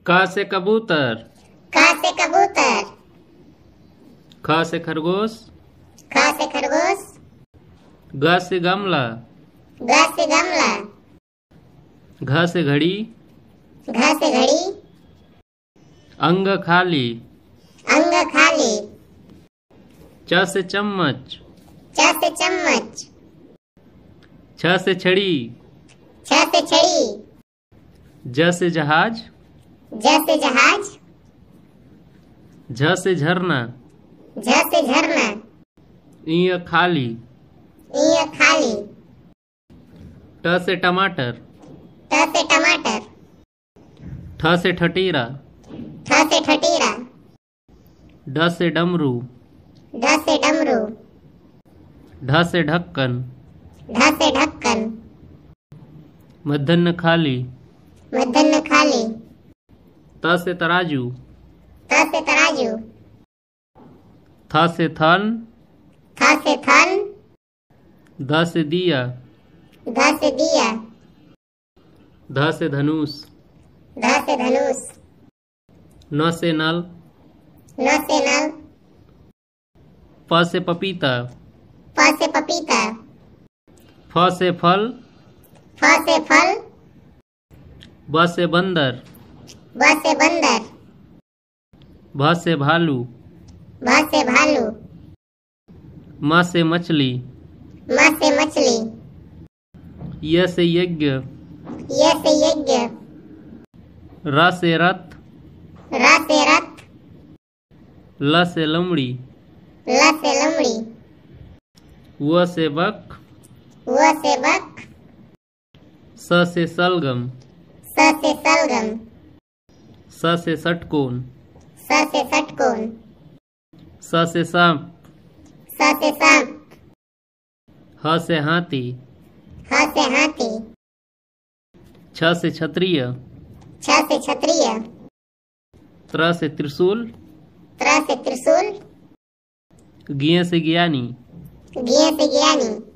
क से कबूतर। क से कबूतर। ख से खरगोश। ख से खरगोश। ग से गमला। ग से गमला। घ से घड़ी। घ से घड़ी। अंग खाली। अंग खाली। च से चम्मच। च से चम्मच। छ से छड़ी। छ से छड़ी। ज से जहाज। ज से जहाज। झ से झरना। झ से झरना। इ खाली। इ खाली। ट से टमाटर। ट से टमाटर। ठ से ठठीरा। ठ से ठठीरा। ड से डमरू। ढ से डमरू। ढ से ढक्कन। ढ से ढक्कन। मध्याह्न खाली। मध्याह्न खाली। त से तराजू। त से तराजू। थ से थन। थ से थन। ध से दिया। ध से दिया। ध से धनुष। ध से धनुष। न से नल। न से नल। प से पपीता। प से पपीता। फ से फल। फ से फल। ब से बंदर। ब से बंदर। भ से भालू। भ से भालू। म से मछली। म से मछली। य से यज्ञ। य से यज्ञ। र से रथ। र से रथ। ल से लमड़ी। ल से लमड़ी। व से बक। व से बक। स से सलगम। स से सलगम। स से षटकोण। स से षटकोण। स से सांप। स से सांप। ह से हाथी। ह से हाथी। छ से क्षत्रिय। छ से क्षत्रिय। त्र से त्रिशूल। त्र से त्रिशूल। ज्ञ से ज्ञानी। ज्ञ से ज्ञानी।